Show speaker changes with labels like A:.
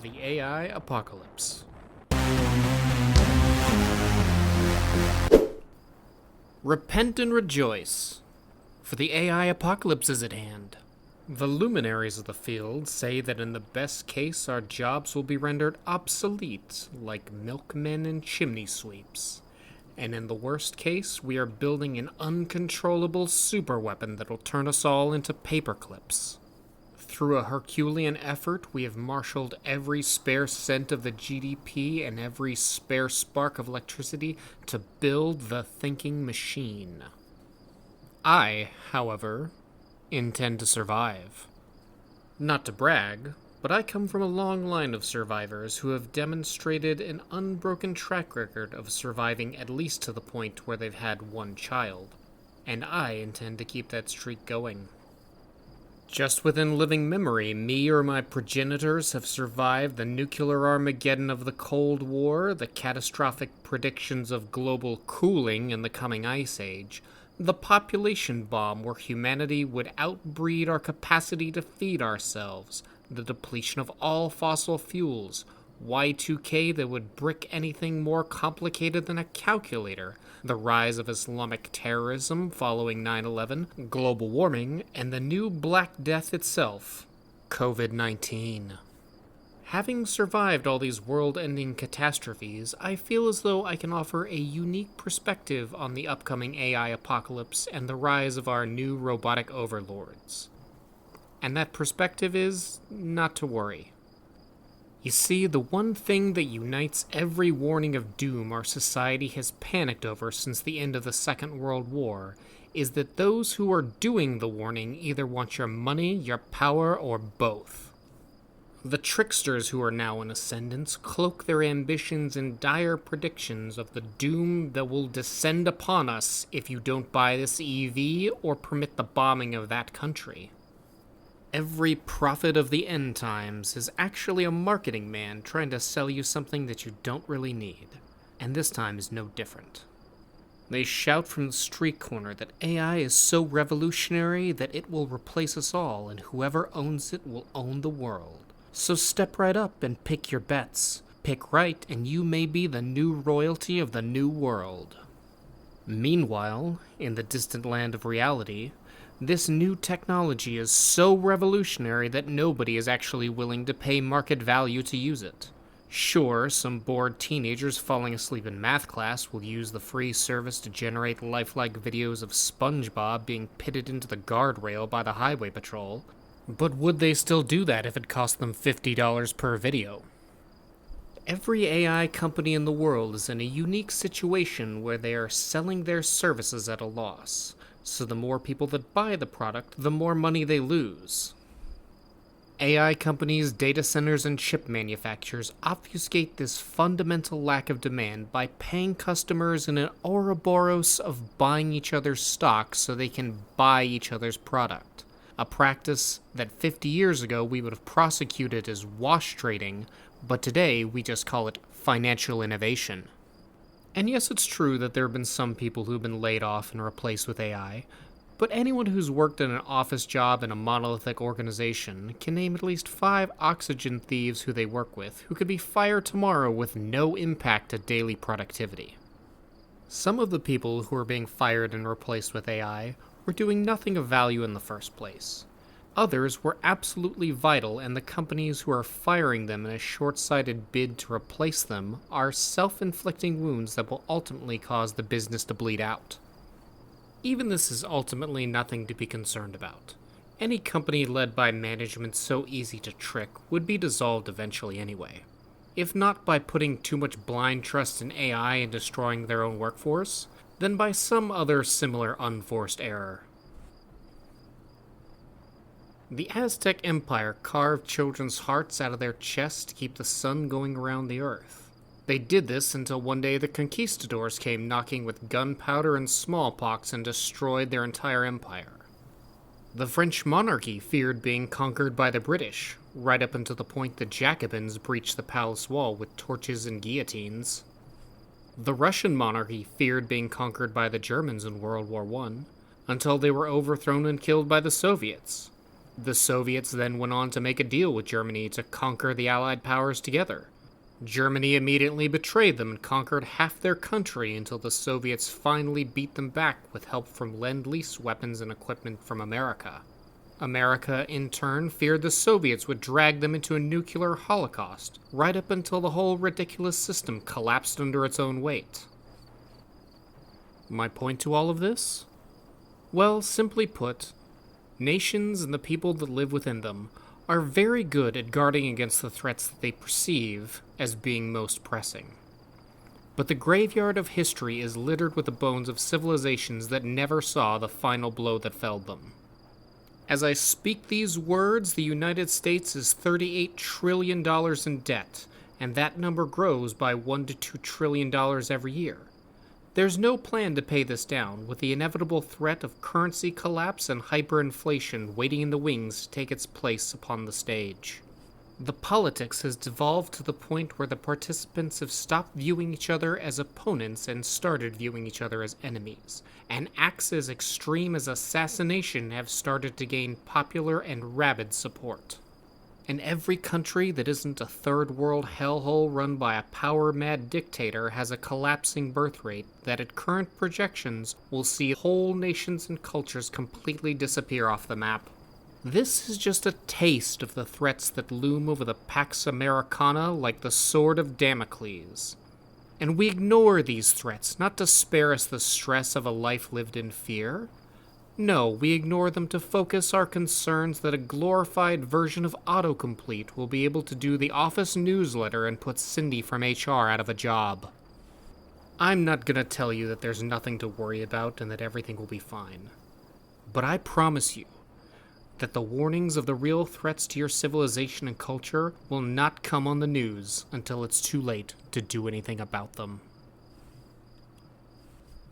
A: The AI Apocalypse. Repent and rejoice, for the AI apocalypse is at hand. The luminaries of the field say that in the best case our jobs will be rendered obsolete, like milkmen and chimney sweeps. And in the worst case, we are building an uncontrollable superweapon that'll turn us all into paperclips. Through a Herculean effort, we have marshaled every spare cent of the GDP and every spare spark of electricity to build the thinking machine. I, however, intend to survive. Not to brag, but I come from a long line of survivors who have demonstrated an unbroken track record of surviving at least to the point where they've had one child, and I intend to keep that streak going. Just within living memory, me or my progenitors have survived the nuclear Armageddon of the Cold War, the catastrophic predictions of global cooling and the coming ice age, the population bomb where humanity would outbreed our capacity to feed ourselves, the depletion of all fossil fuels, Y2K that would brick anything more complicated than a calculator, the rise of Islamic terrorism following 9/11, global warming, and the new Black Death itself, COVID-19. Having survived all these world-ending catastrophes, I feel as though I can offer a unique perspective on the upcoming AI apocalypse and the rise of our new robotic overlords. And that perspective is not to worry. You see, the one thing that unites every warning of doom our society has panicked over since the end of the Second World War is that those who are doing the warning either want your money, your power, or both. The tricksters who are now in ascendance cloak their ambitions in dire predictions of the doom that will descend upon us if you don't buy this EV or permit the bombing of that country. Every prophet of the end times is actually a marketing man trying to sell you something that you don't really need, and this time is no different. They shout from the street corner that AI is so revolutionary that it will replace us all, and whoever owns it will own the world. So step right up and pick your bets. Pick right, and you may be the new royalty of the new world. Meanwhile, in the distant land of reality, this new technology is so revolutionary that nobody is actually willing to pay market value to use it. Sure, some bored teenagers falling asleep in math class will use the free service to generate lifelike videos of SpongeBob being pitted into the guardrail by the highway patrol, but would they still do that if it cost them $50 per video? Every AI company in the world is in a unique situation where they are selling their services at a loss. So the more people that buy the product, the more money they lose. AI companies, data centers, and chip manufacturers obfuscate this fundamental lack of demand by paying customers in an Ouroboros of buying each other's stock so they can buy each other's product. A practice that 50 years ago we would have prosecuted as wash trading, but today we just call it financial innovation. And yes, it's true that there have been some people who've been laid off and replaced with AI, but anyone who's worked in an office job in a monolithic organization can name at least 5 oxygen thieves who they work with who could be fired tomorrow with no impact to daily productivity. Some of the people who are being fired and replaced with AI were doing nothing of value in the first place. Others were absolutely vital, and the companies who are firing them in a short-sighted bid to replace them are self-inflicting wounds that will ultimately cause the business to bleed out. Even this is ultimately nothing to be concerned about. Any company led by management so easy to trick would be dissolved eventually anyway. If not by putting too much blind trust in AI and destroying their own workforce, then by some other similar unforced error. The Aztec Empire carved children's hearts out of their chests to keep the sun going around the earth. They did this until one day the conquistadors came knocking with gunpowder and smallpox and destroyed their entire empire. The French monarchy feared being conquered by the British, right up until the point the Jacobins breached the palace wall with torches and guillotines. The Russian monarchy feared being conquered by the Germans in World War I, until they were overthrown and killed by the Soviets. The Soviets then went on to make a deal with Germany to conquer the Allied powers together. Germany immediately betrayed them and conquered half their country until the Soviets finally beat them back with help from Lend-Lease weapons and equipment from America. America, in turn, feared the Soviets would drag them into a nuclear holocaust, right up until the whole ridiculous system collapsed under its own weight. My point to all of this? Well, simply put, nations and the people that live within them are very good at guarding against the threats that they perceive as being most pressing. But the graveyard of history is littered with the bones of civilizations that never saw the final blow that felled them. As I speak these words, the United States is $38 trillion in debt, and that number grows by $1 to $2 trillion every year. There's no plan to pay this down, with the inevitable threat of currency collapse and hyperinflation waiting in the wings to take its place upon the stage. The politics has devolved to the point where the participants have stopped viewing each other as opponents and started viewing each other as enemies, and acts as extreme as assassination have started to gain popular and rabid support. And every country that isn't a third world hellhole run by a power-mad dictator has a collapsing birth rate that at current projections will see whole nations and cultures completely disappear off the map. This is just a taste of the threats that loom over the Pax Americana like the sword of Damocles. And we ignore these threats not to spare us the stress of a life lived in fear. No, we ignore them to focus our concerns that a glorified version of autocomplete will be able to do the office newsletter and put Cindy from HR out of a job. I'm not gonna tell you that there's nothing to worry about and that everything will be fine. But I promise you that the warnings of the real threats to your civilization and culture will not come on the news until it's too late to do anything about them.